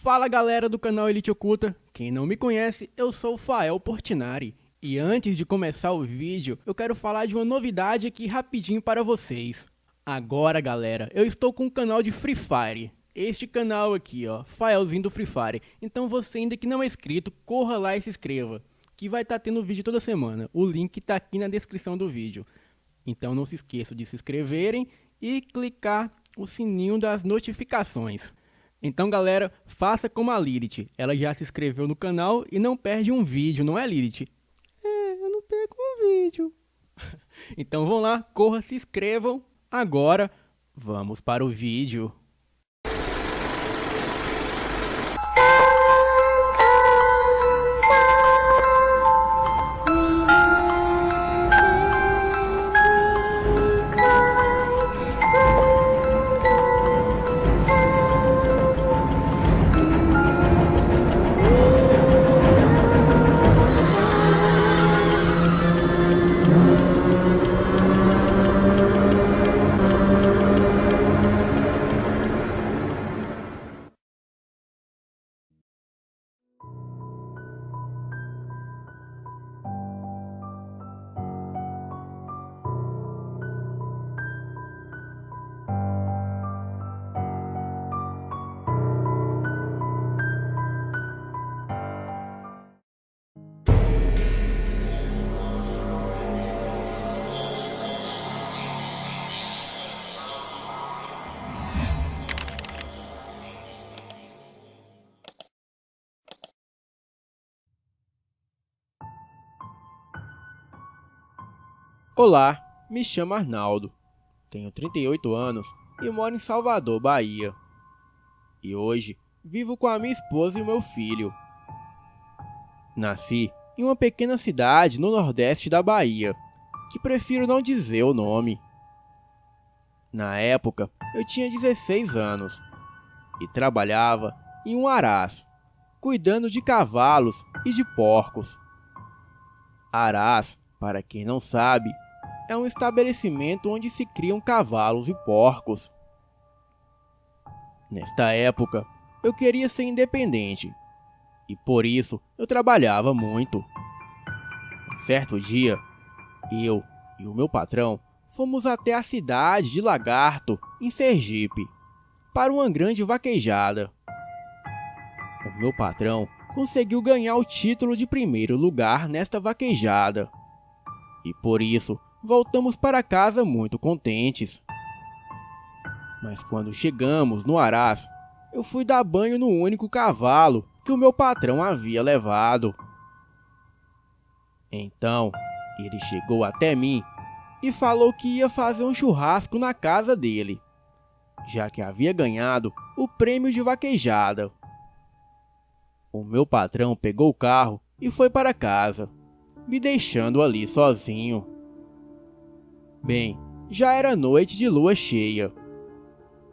Fala galera do canal Elite Oculta, quem não me conhece, eu sou o Fael Portinari. E antes de começar o vídeo, eu quero falar de uma novidade aqui rapidinho para vocês. Agora galera, eu estou com um canal de Free Fire. Este canal aqui ó, Faelzinho do Free Fire. Então você ainda que não é inscrito, corra lá e se inscreva. Que vai estar tendo vídeo toda semana, o link está aqui na descrição do vídeo. Então não se esqueçam de se inscreverem e clicar o sininho das notificações. Então galera, faça como a Lilith, ela já se inscreveu no canal e não perde um vídeo, não é Lilith? Eu não perco um vídeo. Então vão lá, corra, se inscrevam. Agora, vamos para o vídeo. Olá, me chamo Arnaldo, tenho 38 anos e moro em Salvador, Bahia. E hoje vivo com a minha esposa e o meu filho. Nasci em uma pequena cidade no nordeste da Bahia, que prefiro não dizer o nome. Na época, eu tinha 16 anos e trabalhava em um arás, cuidando de cavalos e de porcos. Arás, para quem não sabe, é um estabelecimento onde se criam cavalos e porcos. Nesta época, eu queria ser independente e por isso eu trabalhava muito. Certo dia, eu e o meu patrão fomos até a cidade de Lagarto, em Sergipe, para uma grande vaquejada. O meu patrão conseguiu ganhar o título de primeiro lugar nesta vaquejada e por isso voltamos para casa muito contentes. Mas quando chegamos no arás, eu fui dar banho no único cavalo que o meu patrão havia levado. Então, ele chegou até mim e falou que ia fazer um churrasco na casa dele, já que havia ganhado o prêmio de vaquejada. O meu patrão pegou o carro e foi para casa, me deixando ali sozinho. Bem, já era noite de lua cheia,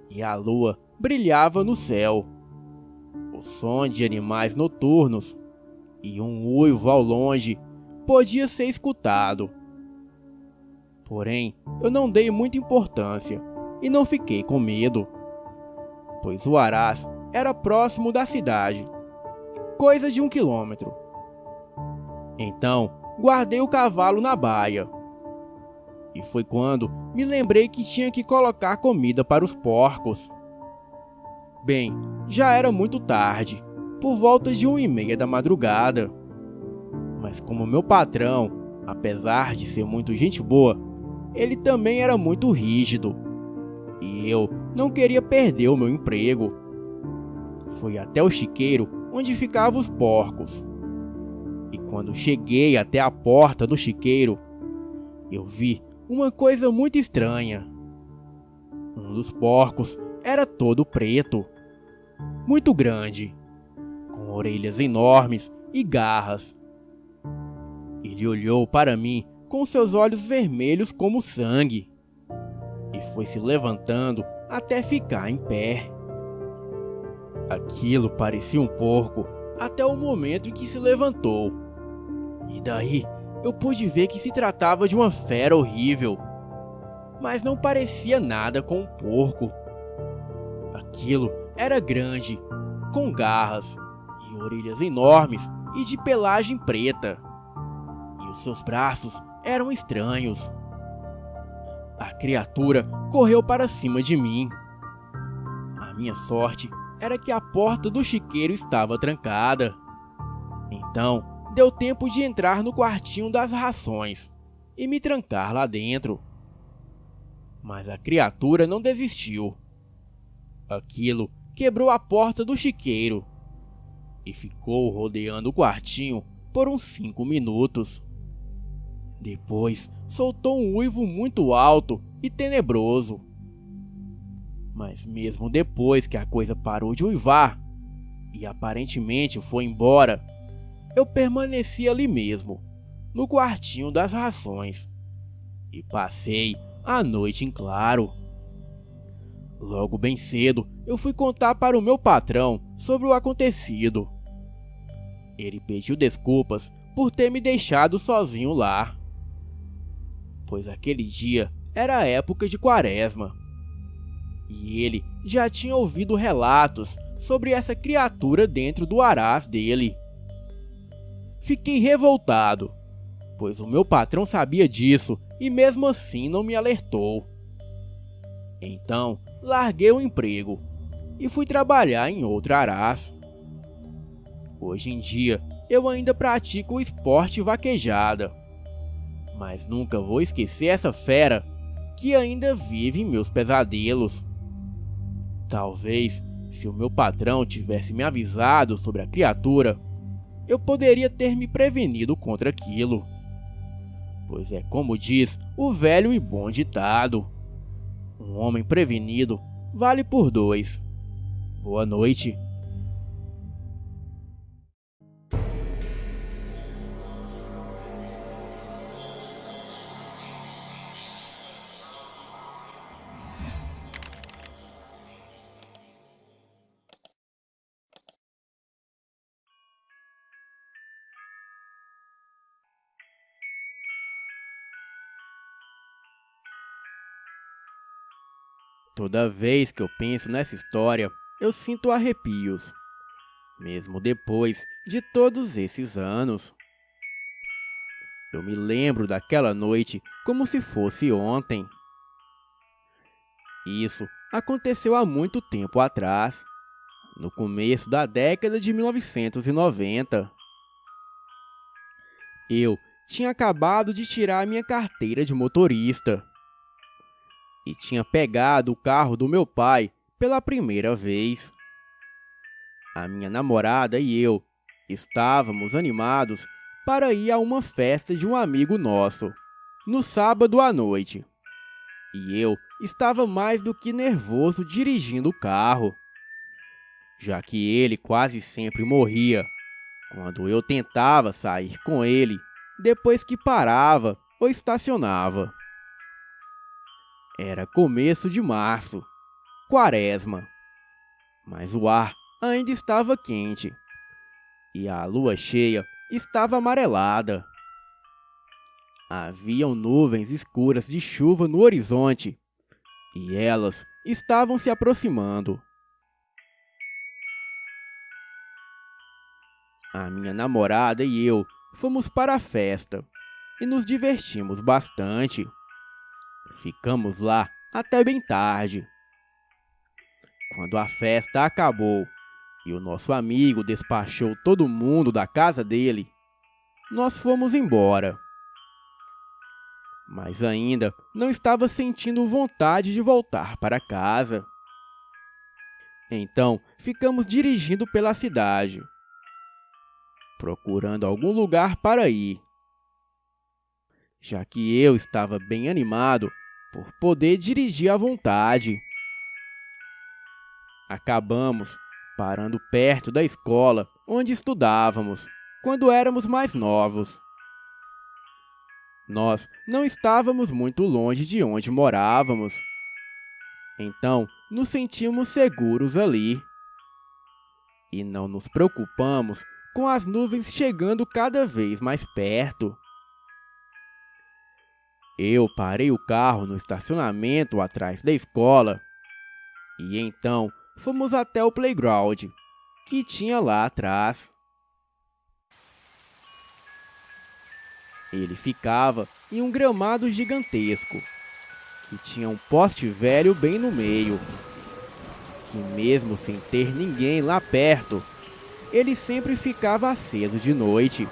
e a lua brilhava no céu. O som de animais noturnos e um uivo ao longe podia ser escutado. Porém, eu não dei muita importância e não fiquei com medo, pois o arás era próximo da cidade, coisa de 1 quilômetro. Então, guardei o cavalo na baia. E foi quando me lembrei que tinha que colocar comida para os porcos. Bem, já era muito tarde, por volta de 1h30 da madrugada. Mas como meu patrão, apesar de ser muito gente boa, ele também era muito rígido. E eu não queria perder o meu emprego. Fui até o chiqueiro onde ficavam os porcos. E quando cheguei até a porta do chiqueiro, eu vi uma coisa muito estranha. Um dos porcos era todo preto, muito grande, com orelhas enormes e garras. Ele olhou para mim com seus olhos vermelhos como sangue e foi se levantando até ficar em pé. Aquilo parecia um porco até o momento em que se levantou. E daí eu pude ver que se tratava de uma fera horrível, mas não parecia nada com um porco. Aquilo era grande com garras e orelhas enormes e de pelagem preta. E os seus braços eram estranhos. A criatura correu para cima de mim. A minha sorte era que a porta do chiqueiro estava trancada. Então, deu tempo de entrar no quartinho das rações e me trancar lá dentro. Mas a criatura não desistiu. Aquilo quebrou a porta do chiqueiro e ficou rodeando o quartinho por uns 5 minutos. Depois, soltou um uivo muito alto e tenebroso. Mas mesmo depois que a coisa parou de uivar e aparentemente foi embora, eu permaneci ali mesmo, no quartinho das rações, e passei a noite em claro. Logo bem cedo, eu fui contar para o meu patrão sobre o acontecido. Ele pediu desculpas por ter me deixado sozinho lá, pois aquele dia era a época de Quaresma, e ele já tinha ouvido relatos sobre essa criatura dentro do arás dele. Fiquei revoltado, pois o meu patrão sabia disso e mesmo assim não me alertou. Então, larguei o emprego e fui trabalhar em outro arás. Hoje em dia, eu ainda pratico o esporte vaquejada, mas nunca vou esquecer essa fera que ainda vive em meus pesadelos. Talvez, se o meu patrão tivesse me avisado sobre a criatura, eu poderia ter me prevenido contra aquilo. Pois é como diz o velho e bom ditado: um homem prevenido vale por 2. Boa noite. Toda vez que eu penso nessa história, eu sinto arrepios, mesmo depois de todos esses anos. Eu me lembro daquela noite como se fosse ontem. Isso aconteceu há muito tempo atrás, no começo da década de 1990. Eu tinha acabado de tirar minha carteira de motorista e tinha pegado o carro do meu pai pela primeira vez. A minha namorada e eu estávamos animados para ir a uma festa de um amigo nosso, no sábado à noite. E eu estava mais do que nervoso dirigindo o carro, já que ele quase sempre morria quando eu tentava sair com ele depois que parava ou estacionava. Era começo de março, Quaresma, mas o ar ainda estava quente e a lua cheia estava amarelada. Haviam nuvens escuras de chuva no horizonte e elas estavam se aproximando. A minha namorada e eu fomos para a festa e nos divertimos bastante. Ficamos lá até bem tarde. Quando a festa acabou e o nosso amigo despachou todo mundo da casa dele, nós fomos embora. Mas ainda não estava sentindo vontade de voltar para casa. Então ficamos dirigindo pela cidade, procurando algum lugar para ir, já que eu estava bem animado por poder dirigir à vontade. Acabamos parando perto da escola onde estudávamos, quando éramos mais novos. Nós não estávamos muito longe de onde morávamos, então nos sentimos seguros ali. E não nos preocupamos com as nuvens chegando cada vez mais perto. Eu parei o carro no estacionamento atrás da escola e então fomos até o playground, que tinha lá atrás. Ele ficava em um gramado gigantesco, que tinha um poste velho bem no meio, que mesmo sem ter ninguém lá perto, ele sempre ficava aceso de noite,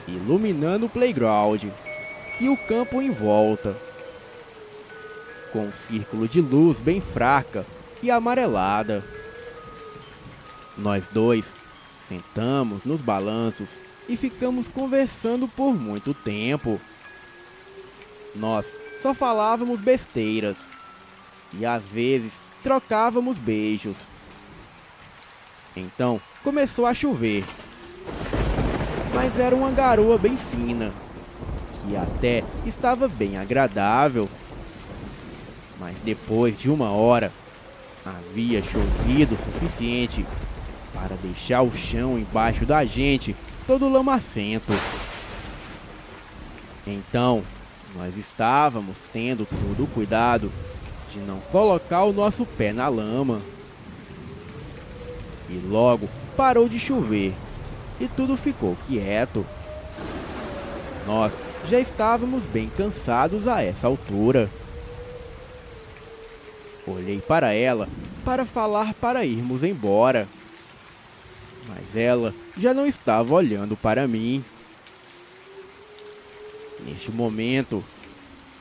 iluminando o playground e o campo em volta, com um círculo de luz bem fraca e amarelada. Nós dois sentamos nos balanços e ficamos conversando por muito tempo. Nós só falávamos besteiras e às vezes trocávamos beijos. Então começou a chover, mas era uma garoa bem fina, que até estava bem agradável. Mas depois de 1 hora, havia chovido o suficiente para deixar o chão embaixo da gente todo lamacento. Então, nós estávamos tendo todo o cuidado de não colocar o nosso pé na lama. E logo parou de chover e tudo ficou quieto. Nós já estávamos bem cansados a essa altura. Olhei para ela para falar para irmos embora, mas ela já não estava olhando para mim. Neste momento,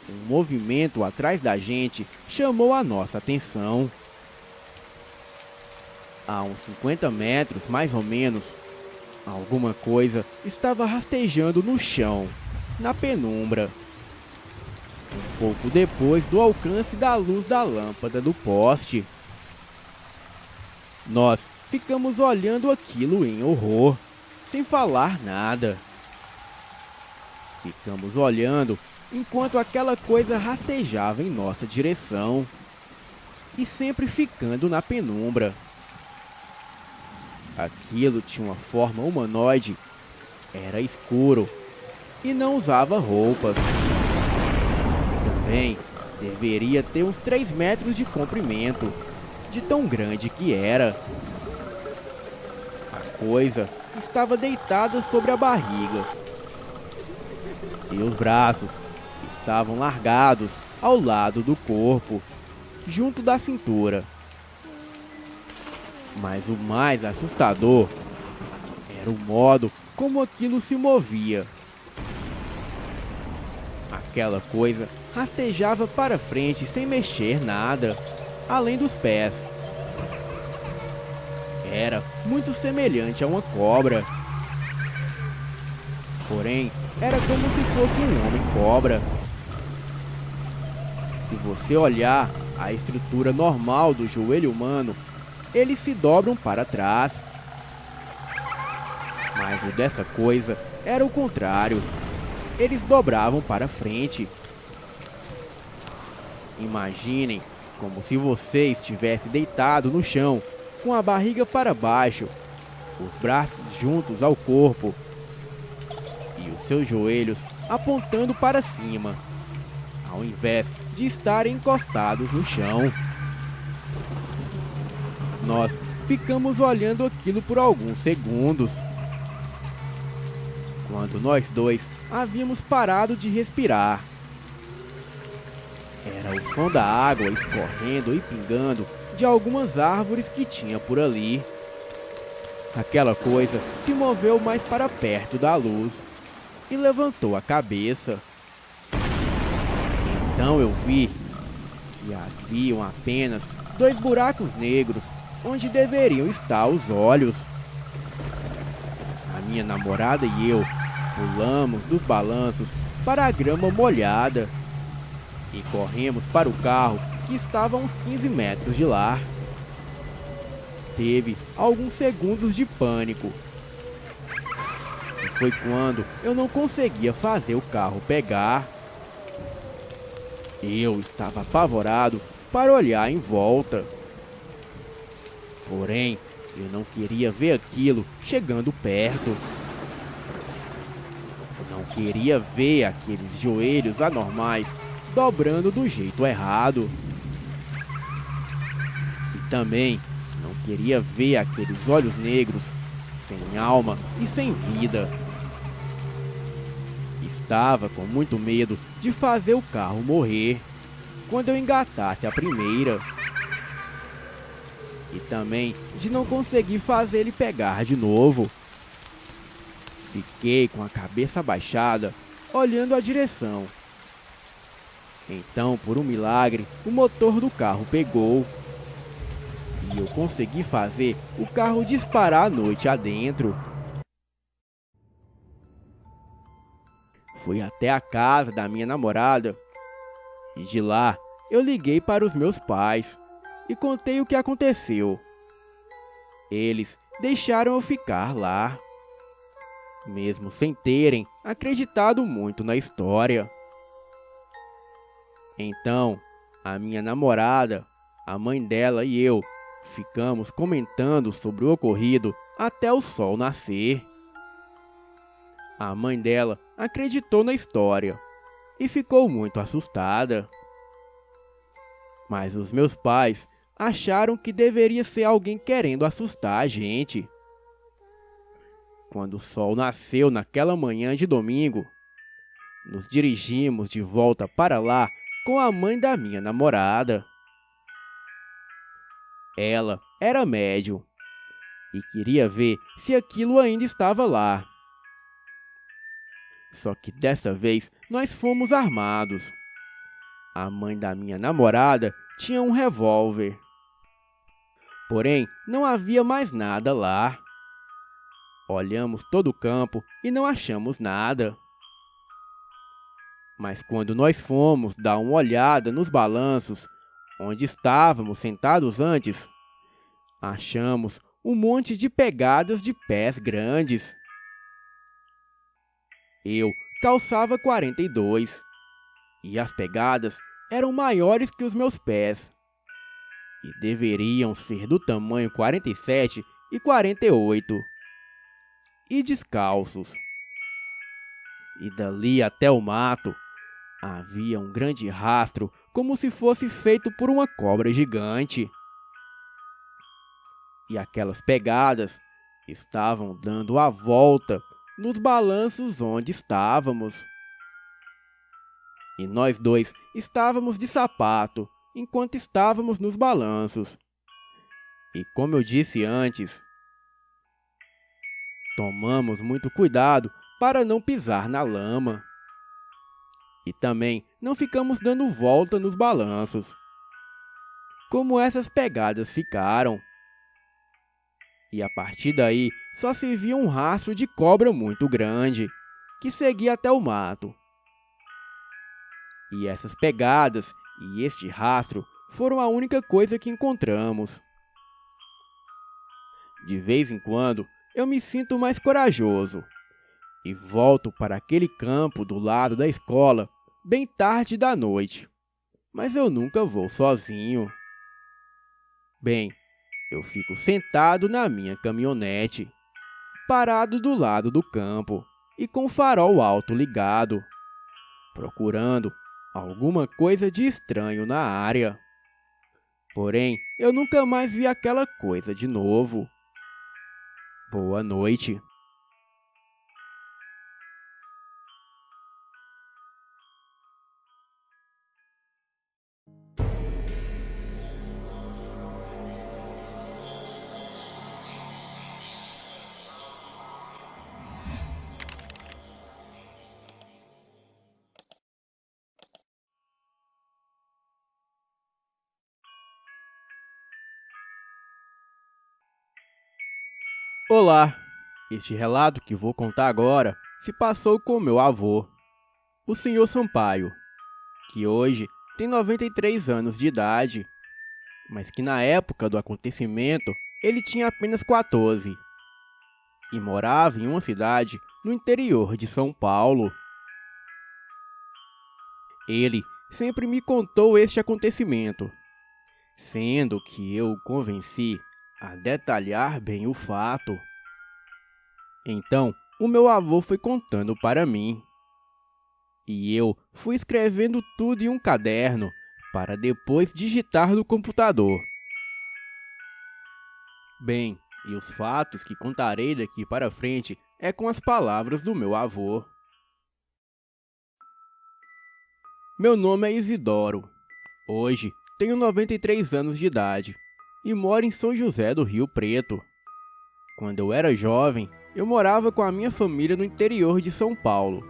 um movimento atrás da gente chamou a nossa atenção. A uns 50 metros, mais ou menos, alguma coisa estava rastejando no chão, na penumbra, um pouco depois do alcance da luz da lâmpada do poste. Nós ficamos olhando aquilo em horror, sem falar nada. Ficamos olhando enquanto aquela coisa rastejava em nossa direção, e sempre ficando na penumbra. Aquilo tinha uma forma humanoide, era escuro e não usava roupas. Também deveria ter uns 3 metros de comprimento, de tão grande que era. A coisa estava deitada sobre a barriga, e os braços estavam largados ao lado do corpo, junto da cintura. Mas o mais assustador era o modo como aquilo se movia. Aquela coisa rastejava para frente sem mexer nada, além dos pés. Era muito semelhante a uma cobra. Porém, era como se fosse um homem-cobra. Se você olhar a estrutura normal do joelho humano, eles se dobram para trás. Mas o dessa coisa era o contrário. Eles dobravam para frente. Imaginem como se você estivesse deitado no chão, com a barriga para baixo, os braços juntos ao corpo e os seus joelhos apontando para cima, ao invés de estarem encostados no chão. Nós ficamos olhando aquilo por alguns segundos, quando nós dois havíamos parado de respirar. Era o som da água escorrendo e pingando de algumas árvores que tinha por ali. Aquela coisa se moveu mais para perto da luz e levantou a cabeça. Então eu vi que haviam apenas 2 buracos negros onde deveriam estar os olhos. A minha namorada e eu pulamos dos balanços para a grama molhada e corremos para o carro que estava a uns 15 metros de lá. Teve alguns segundos de pânico. E foi quando eu não conseguia fazer o carro pegar. Eu estava apavorado para olhar em volta. Porém, eu não queria ver aquilo chegando perto. Não queria ver aqueles joelhos anormais dobrando do jeito errado. E também Não queria ver aqueles olhos negros, sem alma e sem vida. Estava com muito medo de fazer o carro morrer quando eu engatasse a primeira. E também de não conseguir fazer ele pegar de novo. Fiquei com a cabeça abaixada, olhando a direção. Então, por um milagre, o motor do carro pegou. E eu consegui fazer o carro disparar a noite adentro. Fui até a casa da minha namorada. E de lá, eu liguei para os meus pais e contei o que aconteceu. Eles deixaram eu ficar lá, mesmo sem terem acreditado muito na história. Então, a minha namorada, a mãe dela e eu ficamos comentando sobre o ocorrido até o sol nascer. A mãe dela acreditou na história e ficou muito assustada. Mas os meus pais acharam que deveria ser alguém querendo assustar a gente. Quando o sol nasceu naquela manhã de domingo, nos dirigimos de volta para lá com a mãe da minha namorada. Ela era médium e queria ver se aquilo ainda estava lá. Só que desta vez nós fomos armados. A mãe da minha namorada tinha um revólver. Porém, não havia mais nada lá. Olhamos todo o campo e não achamos nada. Mas quando nós fomos dar uma olhada nos balanços, onde estávamos sentados antes, achamos um monte de pegadas de pés grandes. Eu calçava 42 e as pegadas eram maiores que os meus pés e deveriam ser do tamanho 47 e 48 e descalços. E dali até o mato havia um grande rastro como se fosse feito por uma cobra gigante. E aquelas pegadas estavam dando a volta nos balanços onde estávamos. E nós dois estávamos de sapato enquanto estávamos nos balanços. E como eu disse antes, tomamos muito cuidado para não pisar na lama. E também não ficamos dando volta nos balanços, como essas pegadas ficaram. E a partir daí só se via um rastro de cobra muito grande, que seguia até o mato. E essas pegadas e este rastro foram a única coisa que encontramos. De vez em quando, eu me sinto mais corajoso e volto para aquele campo do lado da escola bem tarde da noite. Mas eu nunca vou sozinho. Bem, eu fico sentado na minha caminhonete, parado do lado do campo e com o farol alto ligado, procurando alguma coisa de estranho na área. Porém, eu nunca mais vi aquela coisa de novo. Boa noite. Olá! Este relato que vou contar agora se passou com meu avô, o Sr. Sampaio, que hoje tem 93 anos de idade, mas que na época do acontecimento ele tinha apenas 14 e morava em uma cidade no interior de São Paulo. Ele sempre me contou este acontecimento, sendo que eu o convenci a detalhar bem o fato. Então, o meu avô foi contando para mim, e eu fui escrevendo tudo em um caderno para depois digitar no computador. Bem, e os fatos que contarei daqui para frente é com as palavras do meu avô. Meu nome é Isidoro. Hoje tenho 93 anos de idade e moro em São José do Rio Preto. Quando eu era jovem, eu morava com a minha família no interior de São Paulo,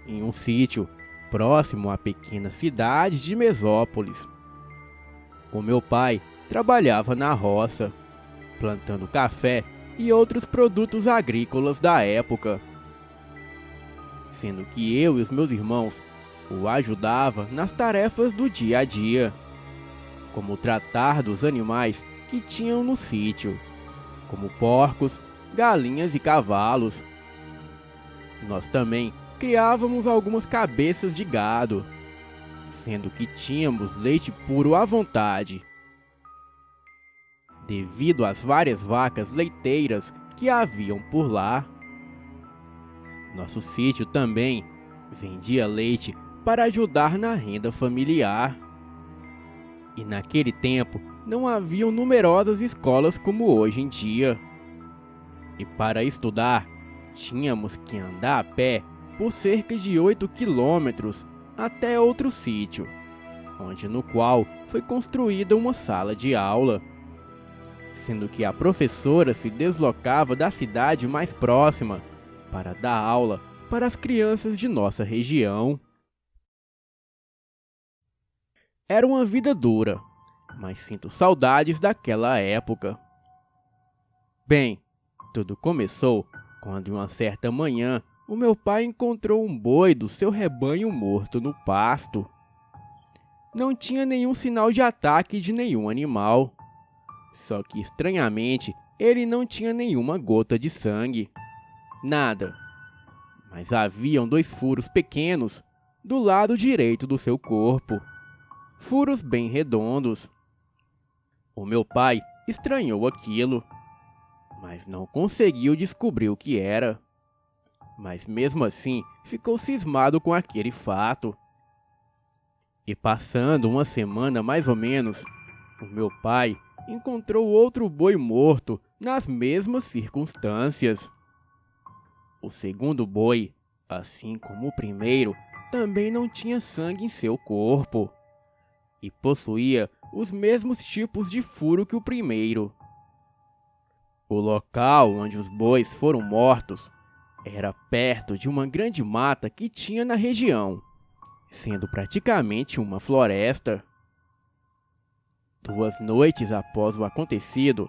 em um sítio próximo à pequena cidade de Mesópolis. O meu pai trabalhava na roça, plantando café e outros produtos agrícolas da época, sendo que eu e os meus irmãos o ajudava nas tarefas do dia a dia, como tratar dos animais que tinham no sítio, como porcos, galinhas e cavalos. Nós também criávamos algumas cabeças de gado, sendo que tínhamos leite puro à vontade, devido às várias vacas leiteiras que haviam por lá. Nosso sítio também vendia leite para ajudar na renda familiar. E naquele tempo não haviam numerosas escolas como hoje em dia. E para estudar, tínhamos que andar a pé por cerca de 8 quilômetros até outro sítio, no qual foi construída uma sala de aula, sendo que a professora se deslocava da cidade mais próxima para dar aula para as crianças de nossa região. Era uma vida dura, mas sinto saudades daquela época. Bem, tudo começou quando, em uma certa manhã, o meu pai encontrou um boi do seu rebanho morto no pasto. Não tinha nenhum sinal de ataque de nenhum animal. Só que, estranhamente, ele não tinha nenhuma gota de sangue. Nada. Mas haviam 2 furos pequenos do lado direito do seu corpo. Furos bem redondos. O meu pai estranhou aquilo, mas não conseguiu descobrir o que era. Mas mesmo assim, ficou cismado com aquele fato. E passando uma semana mais ou menos, o meu pai encontrou outro boi morto nas mesmas circunstâncias. O segundo boi, assim como o primeiro, também não tinha sangue em seu corpo e possuía os mesmos tipos de furo que o primeiro. O local onde os bois foram mortos era perto de uma grande mata que tinha na região, sendo praticamente uma floresta. 2 noites após o acontecido,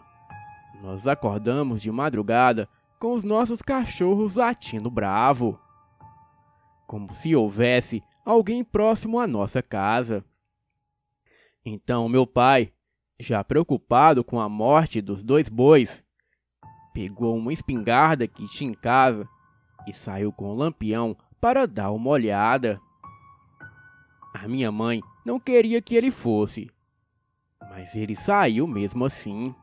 nós acordamos de madrugada com os nossos cachorros latindo bravo, como se houvesse alguém próximo à nossa casa. Então meu pai, já preocupado com a morte dos 2 bois, pegou uma espingarda que tinha em casa e saiu com o lampião para dar uma olhada. A minha mãe não queria que ele fosse, mas ele saiu mesmo assim.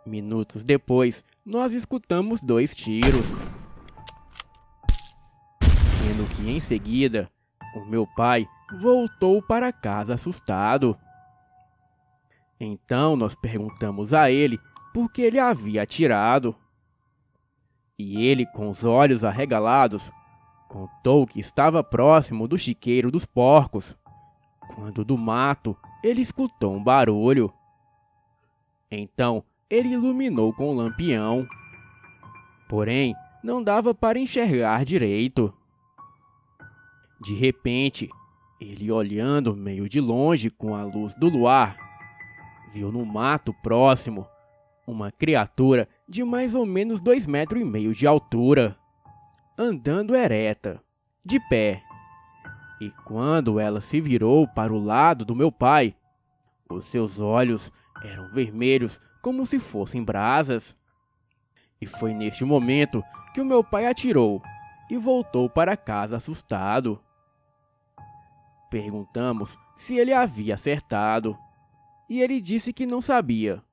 Minutos depois, nós escutamos 2 tiros, sendo que em seguida, o meu pai voltou para casa assustado. Então nós perguntamos a ele por que ele havia atirado. E ele, com os olhos arregalados, contou que estava próximo do chiqueiro dos porcos, quando do mato ele escutou um barulho. Então ele iluminou com o lampião. Porém, não dava para enxergar direito. De repente, ele, olhando meio de longe com a luz do luar, viu no mato próximo uma criatura de mais ou menos 2,5 metros de altura, andando ereta, de pé. E quando ela se virou para o lado do meu pai, os seus olhos eram vermelhos como se fossem brasas. E foi neste momento que o meu pai atirou e voltou para casa assustado. Perguntamos se ele havia acertado, e ele disse que não sabia,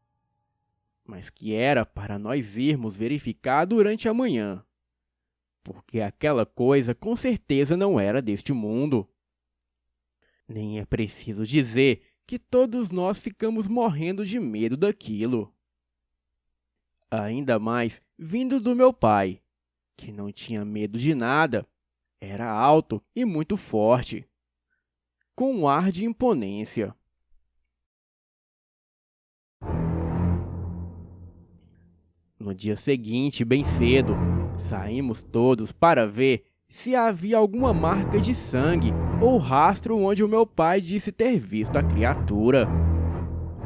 mas que era para nós irmos verificar durante a manhã, porque aquela coisa com certeza não era deste mundo. Nem é preciso dizer que todos nós ficamos morrendo de medo daquilo. ainda mais vindo do meu pai, que não tinha medo de nada, era alto e muito forte, com um ar de imponência. No dia seguinte, bem cedo, saímos todos para ver se havia alguma marca de sangue ou rastro onde o meu pai disse ter visto a criatura.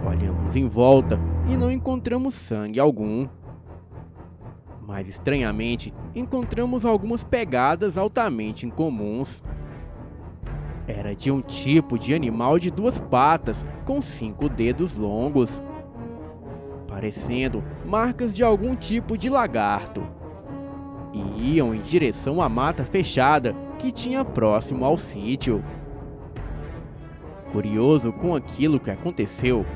Olhamos em volta e não encontramos sangue algum. Mas estranhamente, encontramos algumas pegadas altamente incomuns. Era de um tipo de animal de 2 patas, com 5 dedos longos, parecendo marcas de algum tipo de lagarto, e iam em direção à mata fechada que tinha próximo ao sítio. Curioso com aquilo que aconteceu,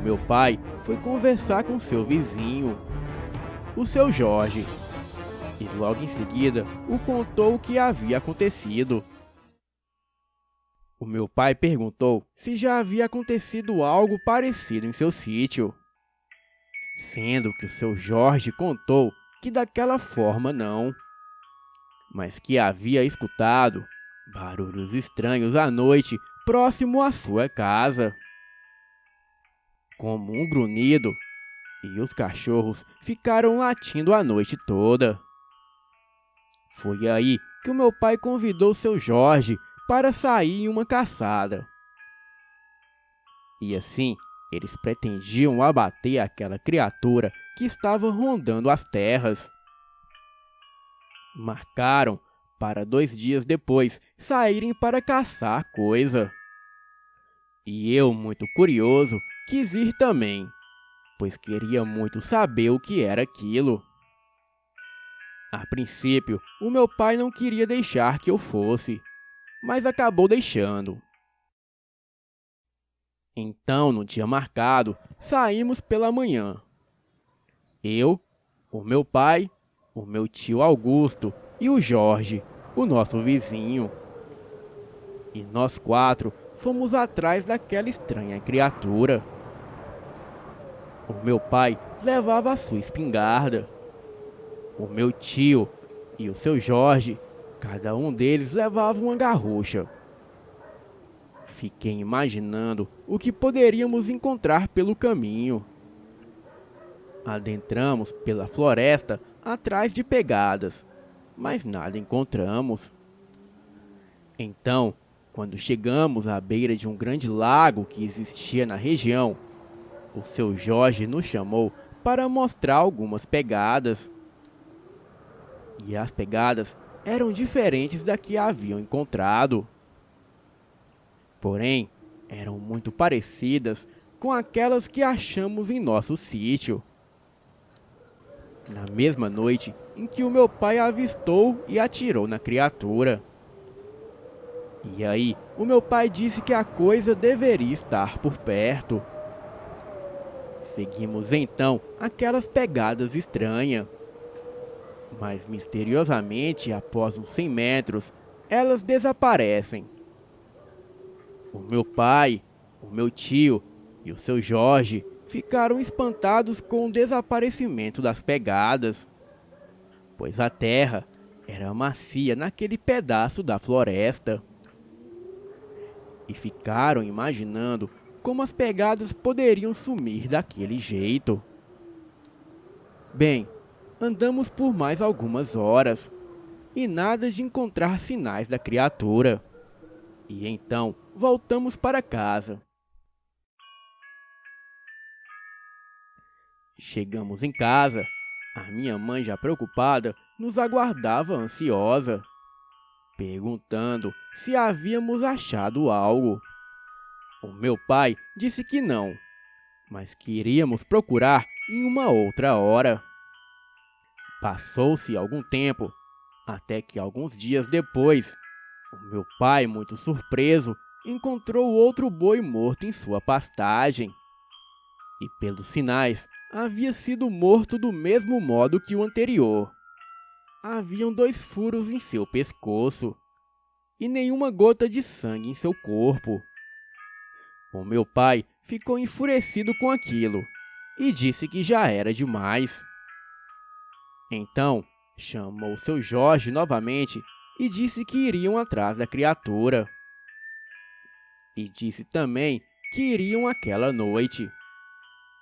meu pai foi conversar com seu vizinho, o seu Jorge, e logo em seguida o contou o que havia acontecido. O meu pai perguntou se já havia acontecido algo parecido em seu sítio, sendo que o seu Jorge contou que daquela forma não, mas que havia escutado barulhos estranhos à noite próximo à sua casa, como um grunhido, e os cachorros ficaram latindo a noite toda. Foi aí que o meu pai convidou seu Jorge para sair em uma caçada. E assim, eles pretendiam abater aquela criatura que estava rondando as terras. Marcaram para 2 dias depois saírem para caçar a coisa. E eu, muito curioso, quis ir também, pois queria muito saber o que era aquilo. A princípio, o meu pai não queria deixar que eu fosse, mas acabou deixando. Então, no dia marcado, saímos pela manhã. Eu, o meu pai, o meu tio Augusto e o Jorge, o nosso vizinho. E nós 4 fomos atrás daquela estranha criatura. O meu pai levava a sua espingarda. O meu tio e o seu Jorge, cada um deles levava uma garrucha. Fiquei imaginando o que poderíamos encontrar pelo caminho. Adentramos pela floresta atrás de pegadas, mas nada encontramos. Então, quando chegamos à beira de um grande lago que existia na região, o seu Jorge nos chamou para mostrar algumas pegadas. E as pegadas eram diferentes da que haviam encontrado. Porém, eram muito parecidas com aquelas que achamos em nosso sítio. Na mesma noite em que o meu pai avistou e atirou na criatura. E aí, o meu pai disse que a coisa deveria estar por perto. Seguimos então aquelas pegadas estranhas. Mas misteriosamente, após uns 100 metros, elas desaparecem. O meu pai, o meu tio e o seu Jorge ficaram espantados com o desaparecimento das pegadas, pois a terra era macia naquele pedaço da floresta. E ficaram imaginando como as pegadas poderiam sumir daquele jeito. Bem, andamos por mais algumas horas e nada de encontrar sinais da criatura. E então voltamos para casa. Chegamos em casa, a minha mãe, já preocupada, nos aguardava ansiosa, perguntando se havíamos achado algo. O meu pai disse que não, mas que iríamos procurar em uma outra hora. Passou-se algum tempo, até que alguns dias depois, o meu pai, muito surpreso, encontrou outro boi morto em sua pastagem. E pelos sinais, havia sido morto do mesmo modo que o anterior. Haviam 2 furos em seu pescoço e nenhuma gota de sangue em seu corpo. O meu pai ficou enfurecido com aquilo e disse que já era demais. Então, chamou seu Jorge novamente e disse que iriam atrás da criatura. E disse também que iriam aquela noite,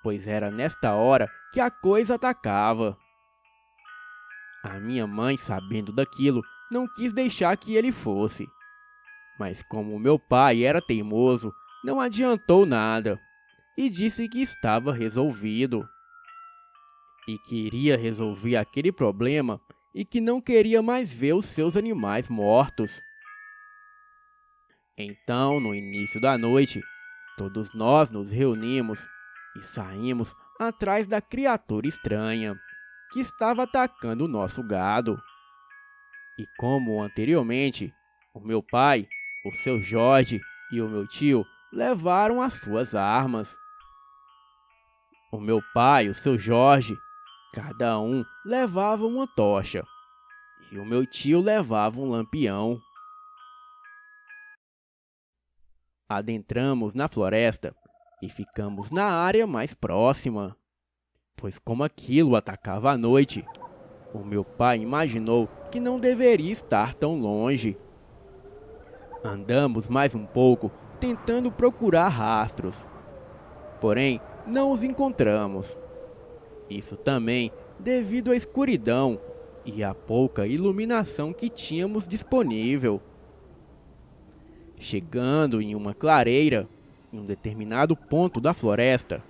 pois era nesta hora que a coisa atacava. A minha mãe, sabendo daquilo, não quis deixar que ele fosse. Mas como meu pai era teimoso, não adiantou nada e disse que estava resolvido. E que iria resolver aquele problema e que não queria mais ver os seus animais mortos. Então, no início da noite, todos nós nos reunimos e saímos atrás da criatura estranha que estava atacando o nosso gado. E como anteriormente, o meu pai, o seu Jorge e o meu tio levaram as suas armas. O meu pai e o seu Jorge, cada um levava uma tocha, e o meu tio levava um lampião. Adentramos na floresta e ficamos na área mais próxima, pois como aquilo atacava à noite, o meu pai imaginou que não deveria estar tão longe. Andamos mais um pouco, tentando procurar rastros, porém não os encontramos. Isso também devido à escuridão e à pouca iluminação que tínhamos disponível. Chegando em uma clareira, em um determinado ponto da floresta,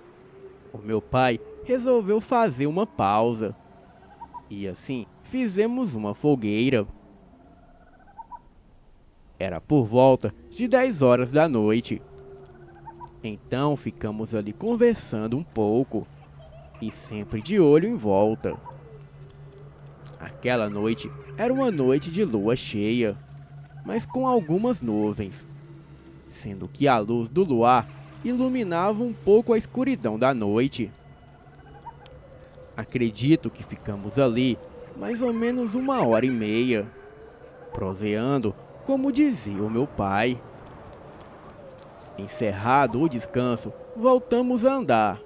o meu pai resolveu fazer uma pausa. E assim fizemos uma fogueira. Era por volta de 10 horas da noite. Então ficamos ali conversando um pouco e sempre de olho em volta. Aquela noite era uma noite de lua cheia, mas com algumas nuvens, sendo que a luz do luar iluminava um pouco a escuridão da noite. Acredito que ficamos ali mais ou menos 1h30, proseando, como dizia o meu pai. Encerrado o descanso, voltamos a andar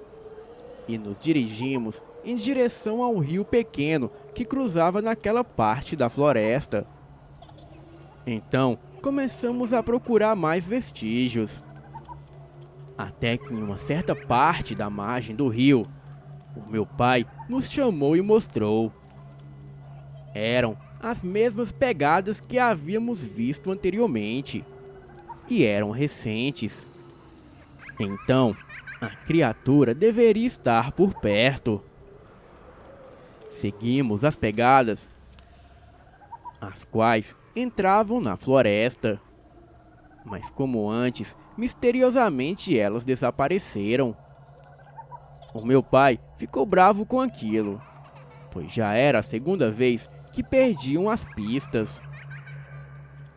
e nos dirigimos em direção ao rio pequeno que cruzava naquela parte da floresta. Então, começamos a procurar mais vestígios, até que em uma certa parte da margem do rio, o meu pai nos chamou e mostrou. Eram as mesmas pegadas que havíamos visto anteriormente, e eram recentes. Então, a criatura deveria estar por perto. Seguimos as pegadas, as quais entravam na floresta. Mas como antes, misteriosamente elas desapareceram. O meu pai ficou bravo com aquilo, pois já era a segunda vez que perdiam as pistas.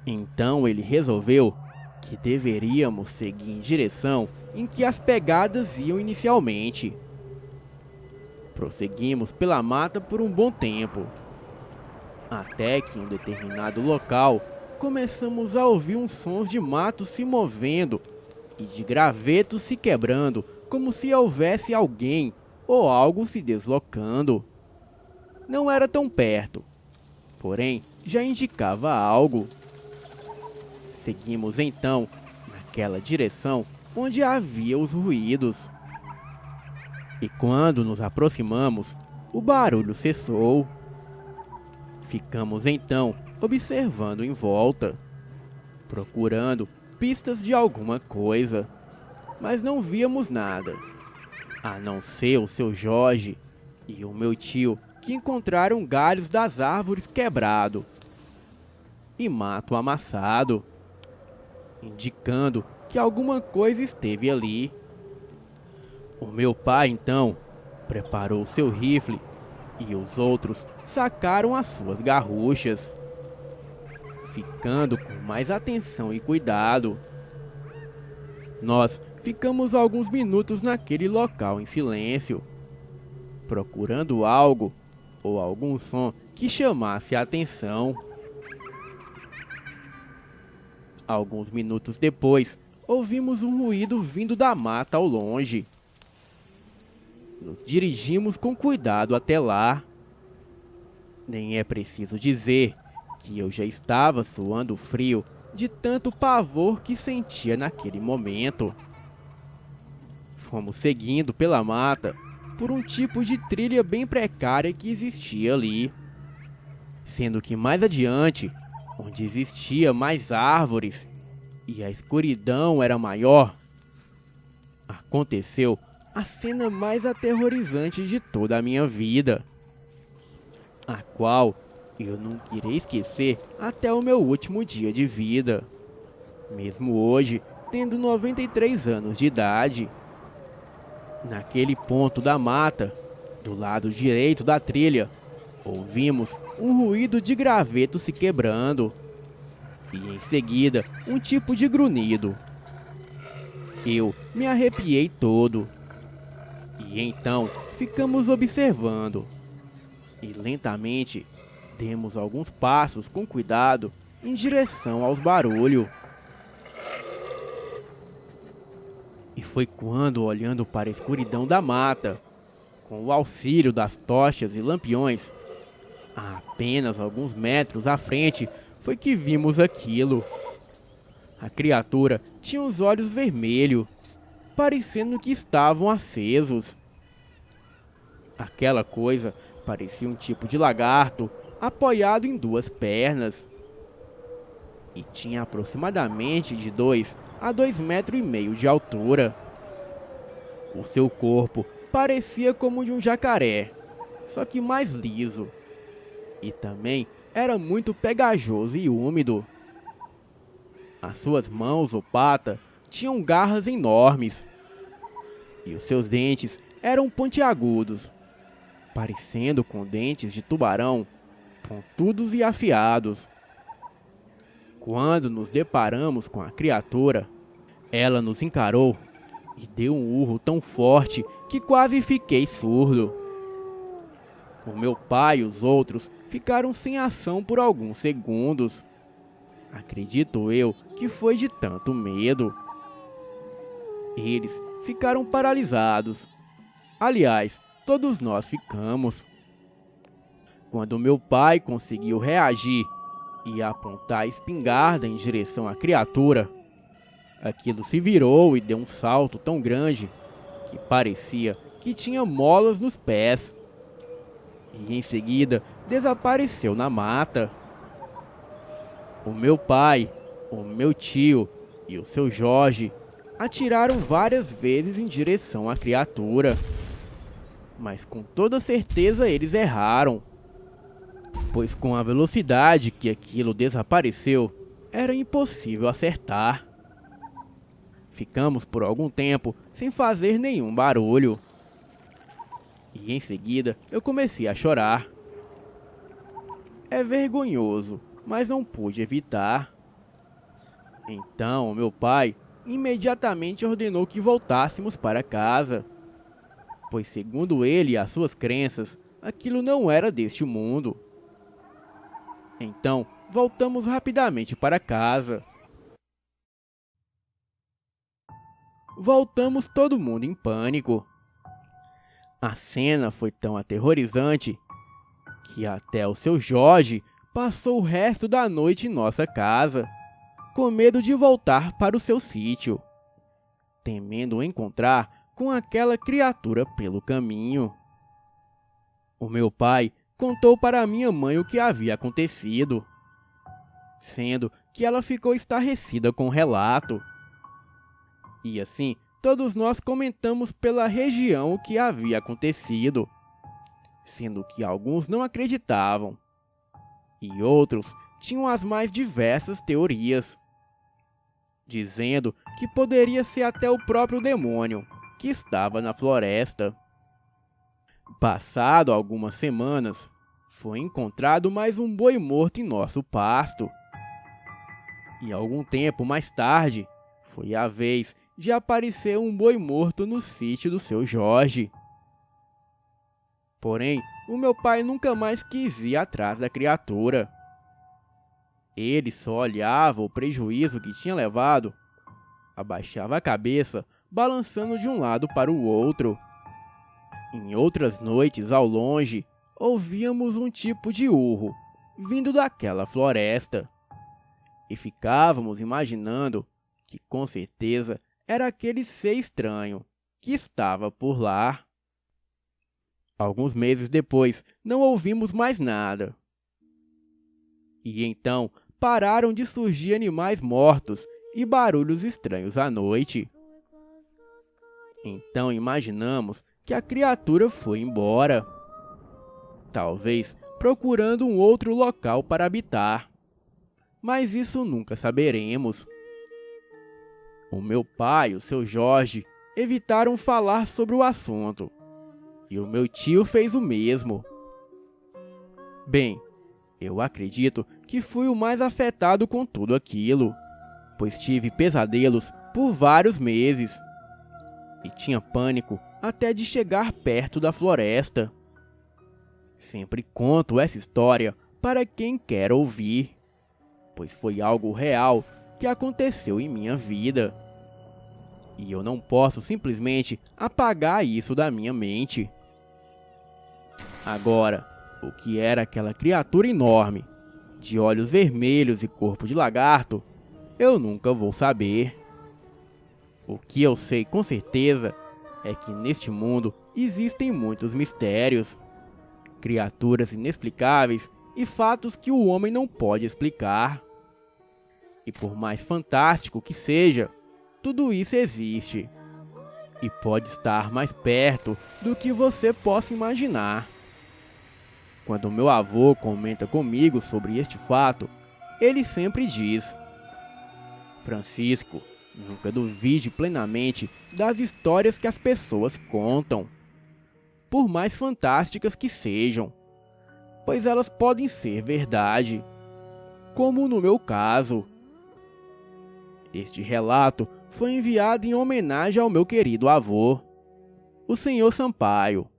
Então ele resolveu que deveríamos seguir em direção em que as pegadas iam inicialmente. Prosseguimos pela mata por um bom tempo, até que em um determinado local começamos a ouvir uns sons de mato se movendo e de gravetos se quebrando, como se houvesse alguém ou algo se deslocando. Não era tão perto, porém já indicava algo. Seguimos então naquela direção onde havia os ruídos. E quando nos aproximamos, o barulho cessou. Ficamos então observando em volta, procurando pistas de alguma coisa, mas não víamos nada, a não ser o seu Jorge e o meu tio, que encontraram galhos das árvores quebrado e mato amassado, indicando que alguma coisa esteve ali. O meu pai então preparou seu rifle e os outros sacaram as suas garruchas, ficando com mais atenção e cuidado. Nós ficamos alguns minutos naquele local em silêncio, procurando algo ou algum som que chamasse a atenção. Alguns minutos depois, ouvimos um ruído vindo da mata ao longe. nos dirigimos com cuidado até lá. Nem é preciso dizer que eu já estava suando frio de tanto pavor que sentia naquele momento. Fomos seguindo pela mata por um tipo de trilha bem precária que existia ali, sendo que mais adiante, onde existia mais árvores e a escuridão era maior, aconteceu a cena mais aterrorizante de toda a minha vida, a qual eu nunca irei esquecer até o meu último dia de vida, mesmo hoje tendo 93 anos de idade. Naquele ponto da mata, do lado direito da trilha, ouvimos um ruído de graveto se quebrando e em seguida um tipo de grunhido. Eu me arrepiei todo e então ficamos observando e lentamente demos alguns passos com cuidado em direção aos barulhos. E foi quando, olhando para a escuridão da mata, com o auxílio das tochas e lampiões, a apenas alguns metros à frente, foi que vimos aquilo. A criatura tinha os olhos vermelhos, parecendo que estavam acesos. Aquela coisa parecia um tipo de lagarto apoiado em duas pernas. E tinha aproximadamente de 2 a 2,5 metros de altura. O seu corpo parecia como de um jacaré, só que mais liso. E também era muito pegajoso e úmido. As suas mãos ou patas tinham garras enormes. E os seus dentes eram pontiagudos, parecendo com dentes de tubarão, pontudos e afiados. Quando nos deparamos com a criatura, ela nos encarou e deu um urro tão forte que quase fiquei surdo. O meu pai e os outros ficaram sem ação por alguns segundos. Acredito eu que foi de tanto medo. Eles ficaram paralisados. Aliás, todos nós ficamos. Quando meu pai conseguiu reagir e apontar a espingarda em direção à criatura, aquilo se virou e deu um salto tão grande que parecia que tinha molas nos pés. E em seguida desapareceu na mata. O meu pai, o meu tio e o seu Jorge atiraram várias vezes em direção à criatura, mas com toda certeza eles erraram, pois com a velocidade que aquilo desapareceu, era impossível acertar. Ficamos por algum tempo sem fazer nenhum barulho. E em seguida eu comecei a chorar. É vergonhoso, mas não pude evitar. Então meu pai imediatamente ordenou que voltássemos para casa, pois segundo ele e as suas crenças, aquilo não era deste mundo. Então voltamos rapidamente para casa. Voltamos todo mundo em pânico. A cena foi tão aterrorizante que até o seu Jorge passou o resto da noite em nossa casa, com medo de voltar para o seu sítio, temendo encontrar com aquela criatura pelo caminho. O meu pai contou para minha mãe o que havia acontecido, sendo que ela ficou estarrecida com o relato. E assim, todos nós comentamos pela região o que havia acontecido, sendo que alguns não acreditavam, e outros tinham as mais diversas teorias, dizendo que poderia ser até o próprio demônio que estava na floresta. Passado algumas semanas, foi encontrado mais um boi morto em nosso pasto. E algum tempo mais tarde, foi a vez de aparecer um boi morto no sítio do seu Jorge. Porém, o meu pai nunca mais quis ir atrás da criatura. Ele só olhava o prejuízo que tinha levado, abaixava a cabeça, balançando de um lado para o outro. Em outras noites, ao longe, ouvíamos um tipo de urro vindo daquela floresta e ficávamos imaginando que com certeza era aquele ser estranho que estava por lá. Alguns meses depois, não ouvimos mais nada. E então pararam de surgir animais mortos e barulhos estranhos à noite. Então imaginamos que a criatura foi embora, talvez procurando um outro local para habitar. Mas isso nunca saberemos. O meu pai e o seu Jorge evitaram falar sobre o assunto, e o meu tio fez o mesmo. Bem, eu acredito que fui o mais afetado com tudo aquilo, pois tive pesadelos por vários meses, e tinha pânico até de chegar perto da floresta. Sempre conto essa história para quem quer ouvir, pois foi algo real que aconteceu em minha vida. E eu não posso simplesmente apagar isso da minha mente. Agora, o que era aquela criatura enorme, de olhos vermelhos e corpo de lagarto, eu nunca vou saber. O que eu sei com certeza é que neste mundo existem muitos mistérios, criaturas inexplicáveis e fatos que o homem não pode explicar. E por mais fantástico que seja, tudo isso existe e pode estar mais perto do que você possa imaginar. Quando meu avô comenta comigo sobre este fato, ele sempre diz: Francisco, nunca duvide plenamente das histórias que as pessoas contam, por mais fantásticas que sejam, pois elas podem ser verdade, como no meu caso. Este relato foi enviado em homenagem ao meu querido avô, o Sr. Sampaio.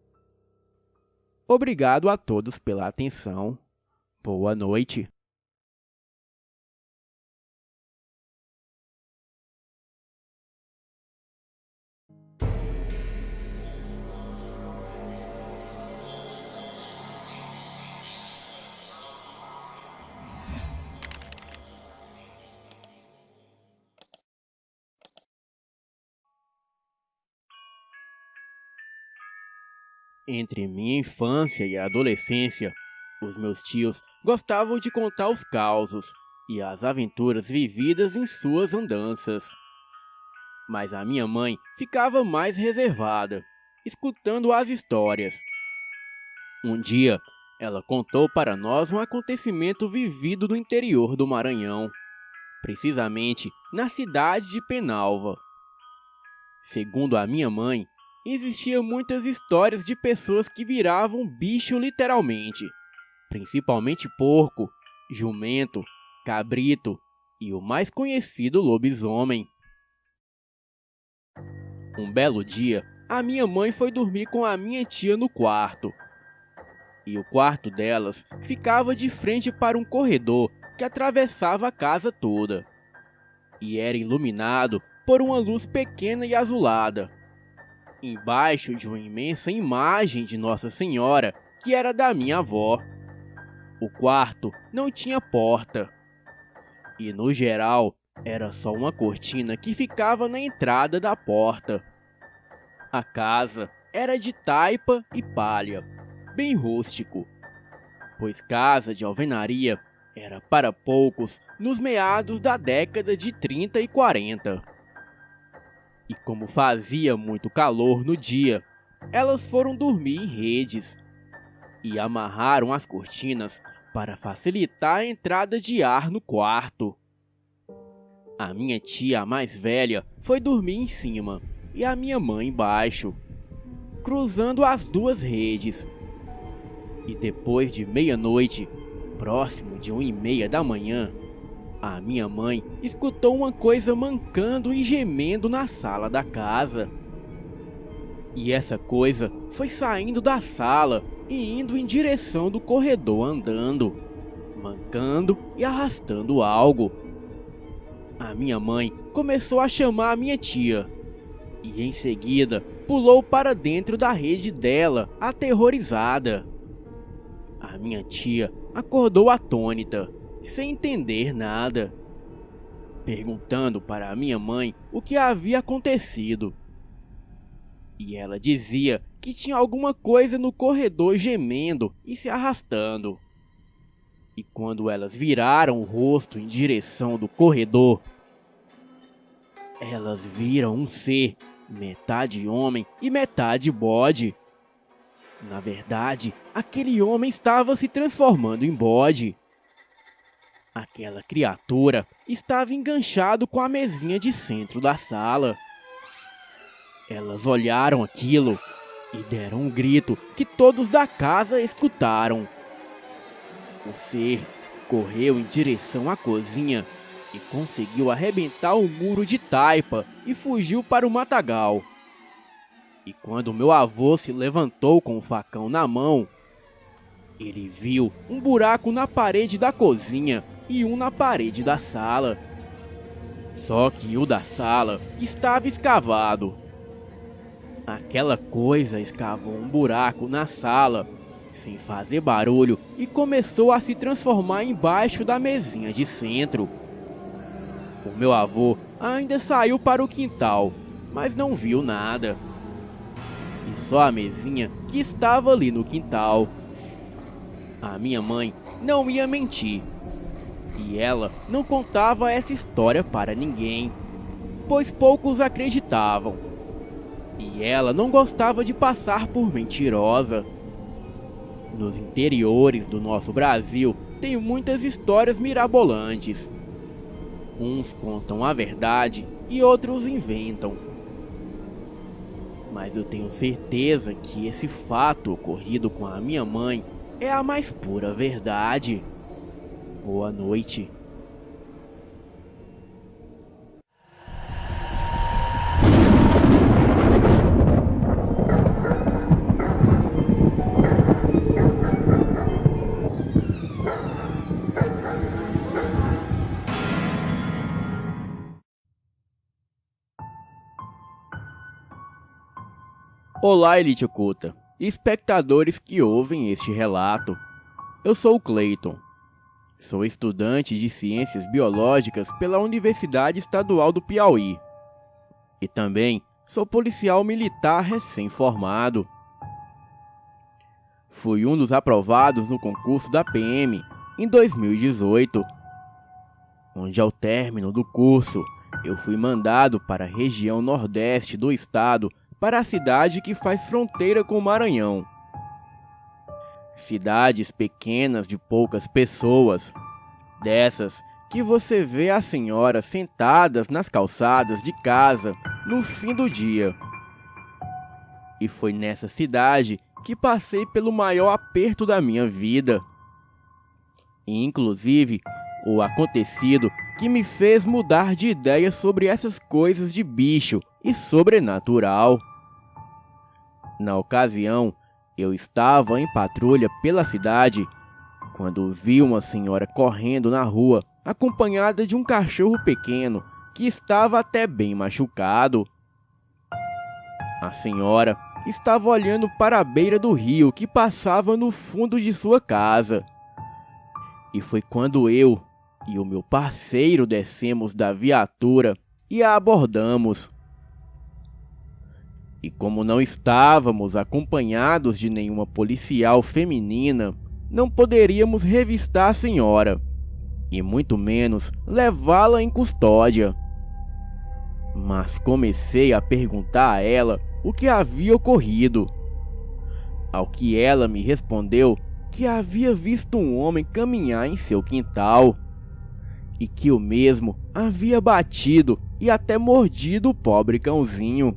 Obrigado a todos pela atenção. Boa noite. Entre minha infância e a adolescência, os meus tios gostavam de contar os causos e as aventuras vividas em suas andanças. Mas a minha mãe ficava mais reservada, escutando as histórias. Um dia, ela contou para nós um acontecimento vivido no interior do Maranhão, precisamente na cidade de Penalva. Segundo a minha mãe, existiam muitas histórias de pessoas que viravam bicho literalmente, principalmente porco, jumento, cabrito e o mais conhecido lobisomem. Um belo dia, a minha mãe foi dormir com a minha tia no quarto. E o quarto delas ficava de frente para um corredor que atravessava a casa toda. E era iluminado por uma luz pequena e azulada, embaixo de uma imensa imagem de Nossa Senhora, que era da minha avó. O quarto não tinha porta, e no geral era só uma cortina que ficava na entrada da porta. A casa era de taipa e palha, bem rústico, pois casa de alvenaria era para poucos nos meados da década de 30 e 40. E como fazia muito calor no dia, elas foram dormir em redes e amarraram as cortinas para facilitar a entrada de ar no quarto. A minha tia, a mais velha, foi dormir em cima e a minha mãe embaixo, cruzando as duas redes. E depois de meia-noite, próximo de 1h30 da manhã, a minha mãe escutou uma coisa mancando e gemendo na sala da casa. E essa coisa foi saindo da sala e indo em direção do corredor andando, mancando e arrastando algo. A minha mãe começou a chamar a minha tia, e em seguida pulou para dentro da rede dela, aterrorizada. A minha tia acordou atônita, sem entender nada, perguntando para a minha mãe o que havia acontecido. E ela dizia que tinha alguma coisa no corredor gemendo e se arrastando. E quando elas viraram o rosto em direção do corredor, elas viram um ser, metade homem e metade bode. Na verdade, aquele homem estava se transformando em bode. Aquela criatura estava enganchado com a mesinha de centro da sala. Elas olharam aquilo e deram um grito que todos da casa escutaram. O ser correu em direção à cozinha e conseguiu arrebentar um muro de taipa e fugiu para o matagal. E quando meu avô se levantou com o facão na mão, ele viu um buraco na parede da cozinha e um na parede da sala. Só que o da sala estava escavado. Aquela coisa escavou um buraco na sala, sem fazer barulho, e começou a se transformar embaixo da mesinha de centro. O meu avô ainda saiu para o quintal, mas não viu nada. E só a mesinha que estava ali no quintal. A minha mãe não ia mentir. E ela não contava essa história para ninguém, pois poucos acreditavam. E ela não gostava de passar por mentirosa. Nos interiores do nosso Brasil tem muitas histórias mirabolantes. Uns contam a verdade e outros inventam. Mas eu tenho certeza que esse fato ocorrido com a minha mãe é a mais pura verdade. Boa noite. Olá, Elite Oculta, e espectadores que ouvem este relato. Eu sou o Clayton. Sou estudante de Ciências Biológicas pela Universidade Estadual do Piauí. E também sou policial militar recém-formado. Fui um dos aprovados no concurso da PM em 2018, onde ao término do curso eu fui mandado para a região nordeste do estado, para a cidade que faz fronteira com o Maranhão. Cidades pequenas de poucas pessoas, dessas que você vê as senhoras sentadas nas calçadas de casa no fim do dia. E foi nessa cidade que passei pelo maior aperto da minha vida. E, inclusive, o acontecido que me fez mudar de ideia sobre essas coisas de bicho e sobrenatural. Na ocasião, eu estava em patrulha pela cidade, quando vi uma senhora correndo na rua, acompanhada de um cachorro pequeno, que estava até bem machucado. A senhora estava olhando para a beira do rio que passava no fundo de sua casa. E foi quando eu e o meu parceiro descemos da viatura e a abordamos. E como não estávamos acompanhados de nenhuma policial feminina, não poderíamos revistar a senhora, e muito menos levá-la em custódia. Mas comecei a perguntar a ela o que havia ocorrido. Ao que ela me respondeu que havia visto um homem caminhar em seu quintal, e que o mesmo havia batido e até mordido o pobre cãozinho.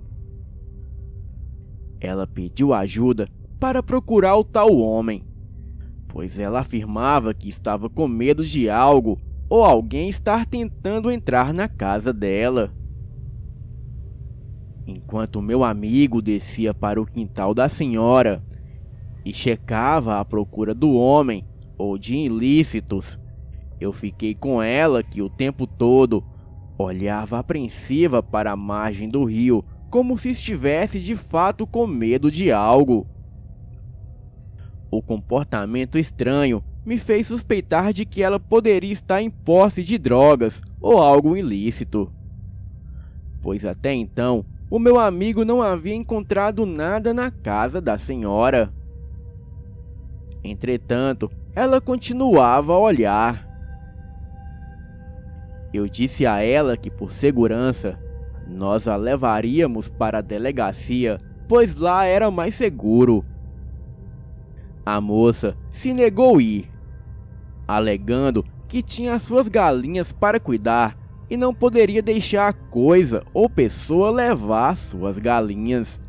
Ela pediu ajuda para procurar o tal homem, pois ela afirmava que estava com medo de algo ou alguém estar tentando entrar na casa dela. Enquanto meu amigo descia para o quintal da senhora e checava à procura do homem ou de ilícitos, eu fiquei com ela que o tempo todo olhava apreensiva para a margem do rio, como se estivesse de fato com medo de algo. O comportamento estranho me fez suspeitar de que ela poderia estar em posse de drogas ou algo ilícito, pois até então o meu amigo não havia encontrado nada na casa da senhora. Entretanto, ela continuava a olhar. Eu disse a ela que, por segurança, nós a levaríamos para a delegacia, pois lá era mais seguro. A moça se negou a ir, alegando que tinha as suas galinhas para cuidar e não poderia deixar a coisa ou pessoa levar suas galinhas.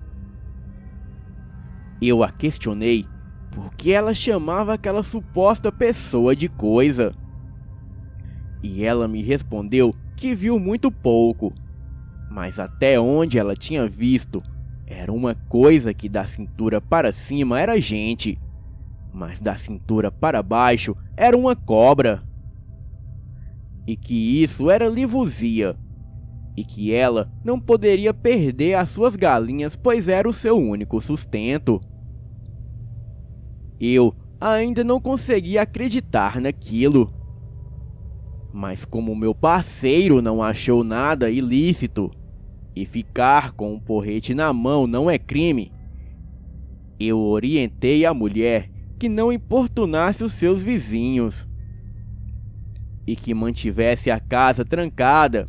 Eu a questionei por que ela chamava aquela suposta pessoa de coisa. E ela me respondeu que viu muito pouco, mas até onde ela tinha visto, era uma coisa que da cintura para cima era gente, mas da cintura para baixo era uma cobra. E que isso era livuzia, e que ela não poderia perder as suas galinhas, pois era o seu único sustento. Eu ainda não conseguia acreditar naquilo. Mas como meu parceiro não achou nada ilícito, e ficar com um porrete na mão não é crime, eu orientei a mulher que não importunasse os seus vizinhos, e que mantivesse a casa trancada,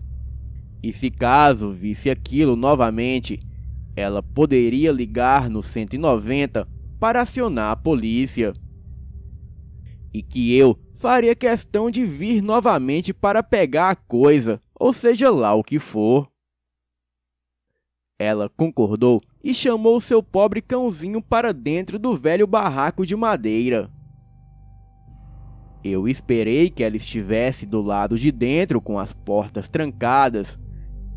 e se caso visse aquilo novamente, ela poderia ligar no 190 para acionar a polícia, e que eu faria questão de vir novamente para pegar a coisa, ou seja lá o que for. Ela concordou e chamou seu pobre cãozinho para dentro do velho barraco de madeira. Eu esperei que ela estivesse do lado de dentro com as portas trancadas,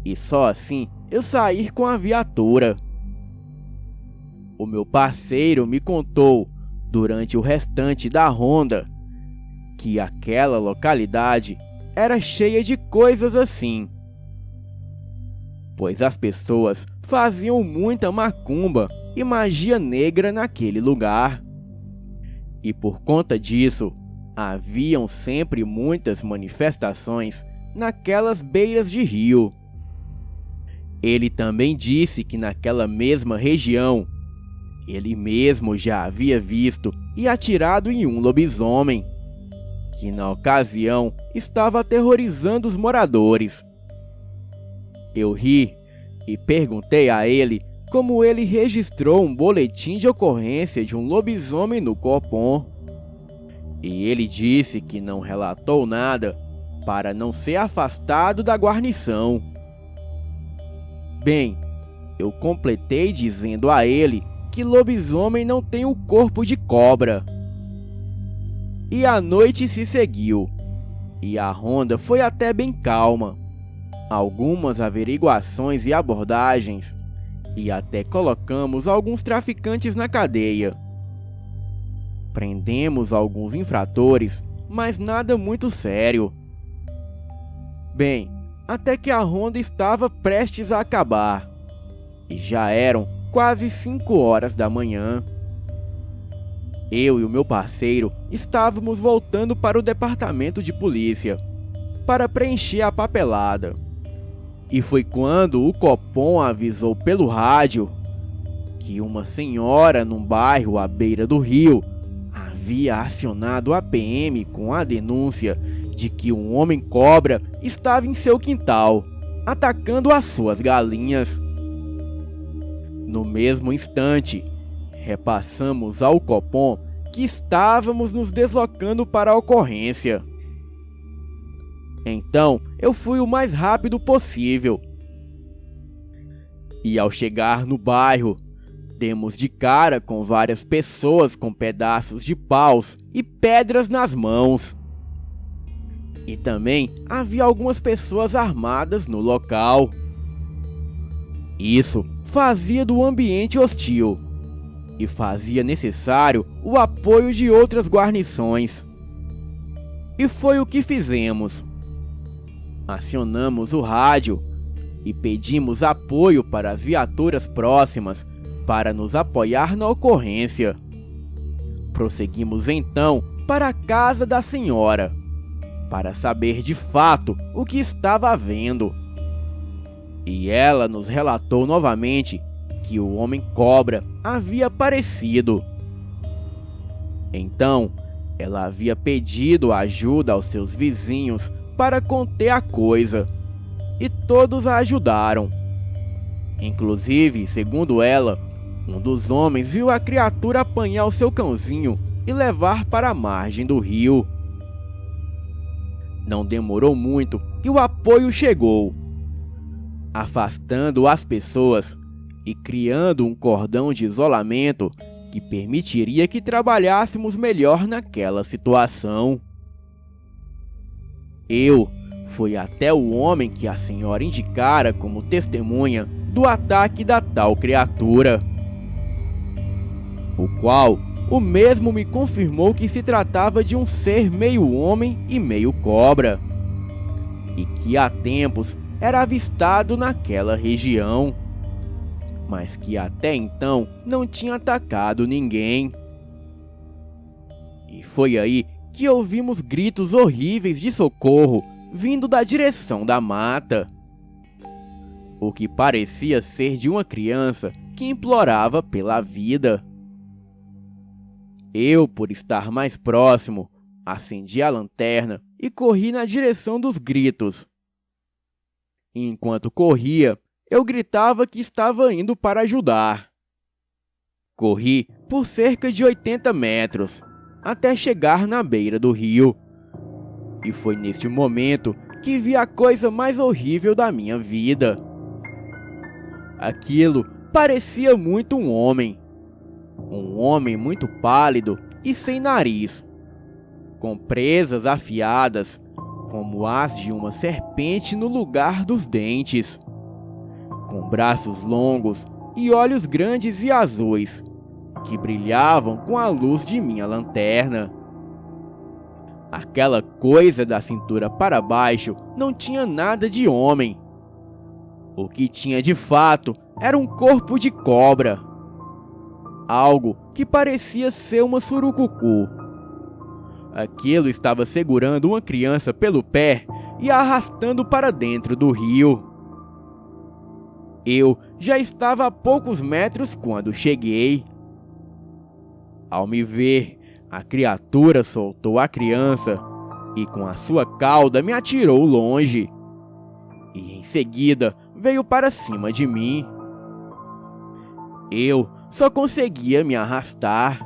e só assim eu sair com a viatura. O meu parceiro me contou, durante o restante da ronda, que aquela localidade era cheia de coisas assim, pois as pessoas faziam muita macumba e magia negra naquele lugar. E por conta disso, haviam sempre muitas manifestações naquelas beiras de rio. Ele também disse que naquela mesma região, ele mesmo já havia visto e atirado em um lobisomem, que na ocasião estava aterrorizando os moradores. Eu ri e perguntei a ele como ele registrou um boletim de ocorrência de um lobisomem no Copom. E ele disse que não relatou nada para não ser afastado da guarnição. Bem, eu completei dizendo a ele que lobisomem não tem o corpo de cobra. E a noite se seguiu, e a ronda foi até bem calma. Algumas averiguações e abordagens, e até colocamos alguns traficantes na cadeia. Prendemos alguns infratores, mas nada muito sério. Bem, até que a ronda estava prestes a acabar, e já eram quase 5 horas da manhã. Eu e o meu parceiro estávamos voltando para o departamento de polícia, para preencher a papelada. E foi quando o Copom avisou pelo rádio que uma senhora num bairro à beira do rio havia acionado a PM com a denúncia de que um homem-cobra estava em seu quintal, atacando as suas galinhas. No mesmo instante, repassamos ao Copom que estávamos nos deslocando para a ocorrência. Então, eu fui o mais rápido possível. E ao chegar no bairro, demos de cara com várias pessoas com pedaços de paus e pedras nas mãos. E também havia algumas pessoas armadas no local. Isso fazia do ambiente hostil e fazia necessário o apoio de outras guarnições. E foi o que fizemos. Acionamos o rádio e pedimos apoio para as viaturas próximas para nos apoiar na ocorrência. Prosseguimos então para a casa da senhora, para saber de fato o que estava havendo. E ela nos relatou novamente que o homem-cobra havia aparecido. Então, ela havia pedido ajuda aos seus vizinhos para conter a coisa, e todos a ajudaram. Inclusive, segundo ela, um dos homens viu a criatura apanhar o seu cãozinho e levar para a margem do rio. Não demorou muito e o apoio chegou, afastando as pessoas e criando um cordão de isolamento que permitiria que trabalhássemos melhor naquela situação. Eu fui até o homem que a senhora indicara como testemunha do ataque da tal criatura, o qual o mesmo me confirmou que se tratava de um ser meio homem e meio cobra, e que há tempos era avistado naquela região, mas que até então não tinha atacado ninguém. E foi aí que ouvimos gritos horríveis de socorro vindo da direção da mata, o que parecia ser de uma criança que implorava pela vida. Eu, por estar mais próximo, acendi a lanterna e corri na direção dos gritos. Enquanto corria, eu gritava que estava indo para ajudar. Corri por cerca de 80 metros, até chegar na beira do rio. E foi neste momento que vi a coisa mais horrível da minha vida. Aquilo parecia muito um homem muito pálido e sem nariz, com presas afiadas, como as de uma serpente no lugar dos dentes, com braços longos e olhos grandes e azuis, que brilhavam com a luz de minha lanterna. Aquela coisa da cintura para baixo não tinha nada de homem. O que tinha de fato era um corpo de cobra, algo que parecia ser uma surucucu. Aquilo estava segurando uma criança pelo pé e a arrastando para dentro do rio. Eu já estava a poucos metros quando cheguei. Ao me ver, a criatura soltou a criança e com a sua cauda me atirou longe. E em seguida veio para cima de mim. Eu só conseguia me arrastar.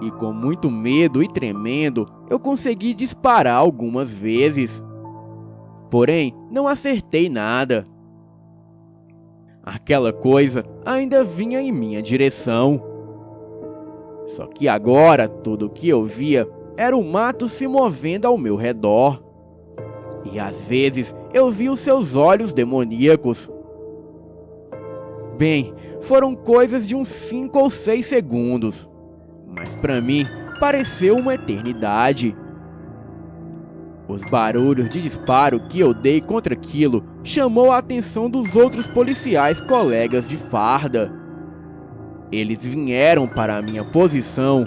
E com muito medo e tremendo, eu consegui disparar algumas vezes. Porém, não acertei nada. Aquela coisa ainda vinha em minha direção. Só que agora tudo o que eu via era o mato se movendo ao meu redor. E às vezes eu via os seus olhos demoníacos. Bem, foram coisas de uns 5 ou 6 segundos, mas para mim pareceu uma eternidade. Os barulhos de disparo que eu dei contra aquilo chamou a atenção dos outros policiais colegas de farda. Eles vieram para a minha posição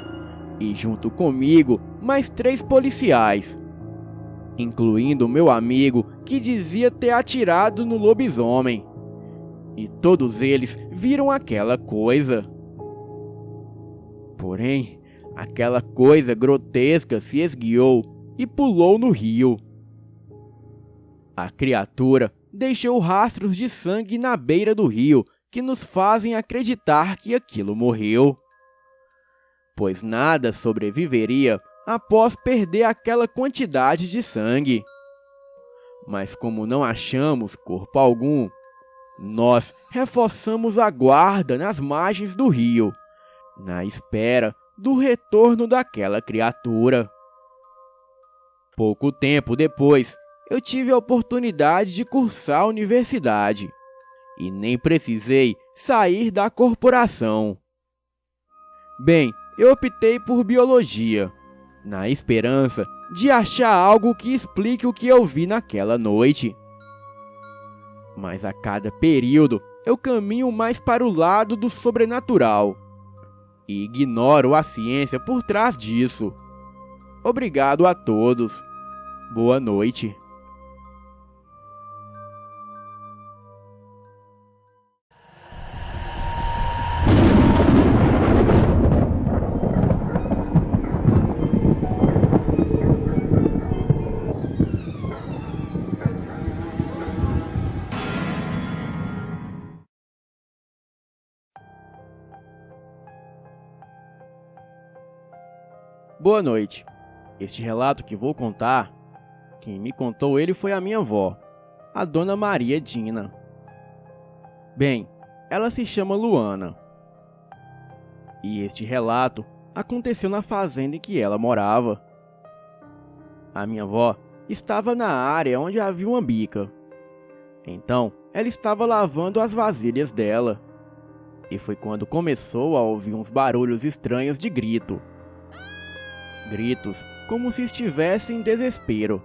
e junto comigo mais 3 policiais, incluindo meu amigo que dizia ter atirado no lobisomem. E todos eles viram aquela coisa. Porém, aquela coisa grotesca se esguiou e pulou no rio. A criatura deixou rastros de sangue na beira do rio que nos fazem acreditar que aquilo morreu, pois nada sobreviveria após perder aquela quantidade de sangue. Mas como não achamos corpo algum, nós reforçamos a guarda nas margens do rio, na espera do retorno daquela criatura. Pouco tempo depois, eu tive a oportunidade de cursar a universidade e nem precisei sair da corporação. Bem, eu optei por biologia, na esperança de achar algo que explique o que eu vi naquela noite. Mas a cada período eu caminho mais para o lado do sobrenatural e ignoro a ciência por trás disso. Obrigado a todos. Boa noite. Boa noite. Este relato que vou contar, quem me contou ele foi a minha avó, a Dona Maria Dina. Bem, ela se chama Luana. E este relato aconteceu na fazenda em que ela morava. A minha avó estava na área onde havia uma bica. Então, ela estava lavando as vasilhas dela. E foi quando começou a ouvir uns barulhos estranhos de grito. Gritos como se estivesse em desespero.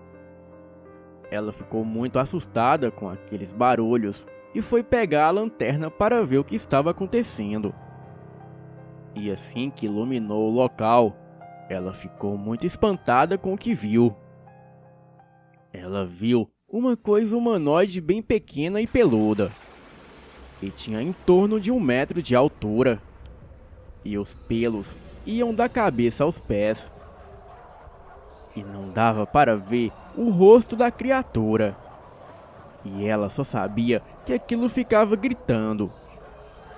Ela ficou muito assustada com aqueles barulhos e foi pegar a lanterna para ver o que estava acontecendo. E assim que iluminou o local, ela ficou muito espantada com o que viu. Ela viu uma coisa humanoide bem pequena e peluda. E tinha em torno de 1 metro de altura. E os pelos iam da cabeça aos pés. E não dava para ver o rosto da criatura. E ela só sabia que aquilo ficava gritando.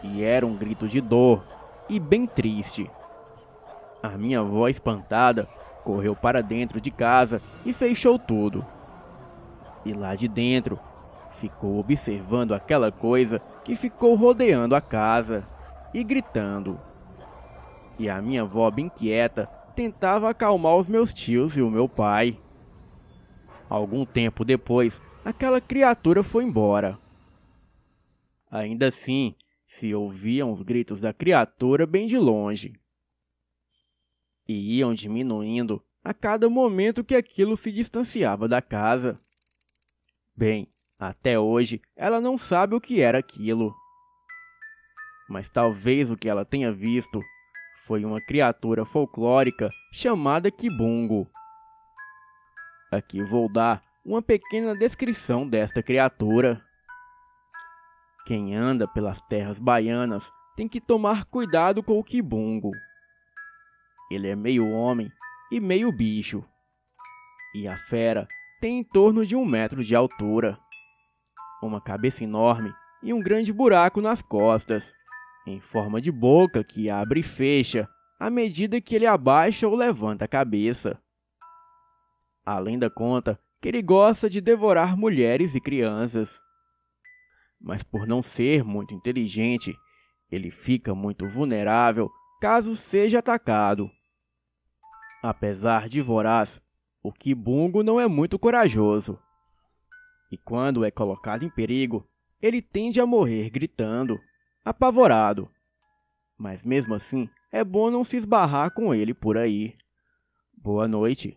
E era um grito de dor e bem triste. A minha avó, espantada, correu para dentro de casa e fechou tudo. E lá de dentro, ficou observando aquela coisa que ficou rodeando a casa e gritando. E a minha avó, bem quieta, tentava acalmar os meus tios e o meu pai. Algum tempo depois, aquela criatura foi embora. Ainda assim, se ouviam os gritos da criatura bem de longe. E iam diminuindo a cada momento que aquilo se distanciava da casa. Bem, até hoje ela não sabe o que era aquilo. Mas talvez o que ela tenha visto foi uma criatura folclórica chamada Kibungo. Aqui vou dar uma pequena descrição desta criatura. Quem anda pelas terras baianas tem que tomar cuidado com o Kibungo. Ele é meio homem e meio bicho. E a fera tem em torno de 1 metro de altura, uma cabeça enorme e um grande buraco nas costas, em forma de boca que abre e fecha à medida que ele abaixa ou levanta a cabeça. Além da conta que ele gosta de devorar mulheres e crianças. Mas por não ser muito inteligente, ele fica muito vulnerável caso seja atacado. Apesar de voraz, o Kibungo não é muito corajoso. E quando é colocado em perigo, ele tende a morrer gritando, apavorado. Mas mesmo assim, é bom não se esbarrar com ele por aí. Boa noite.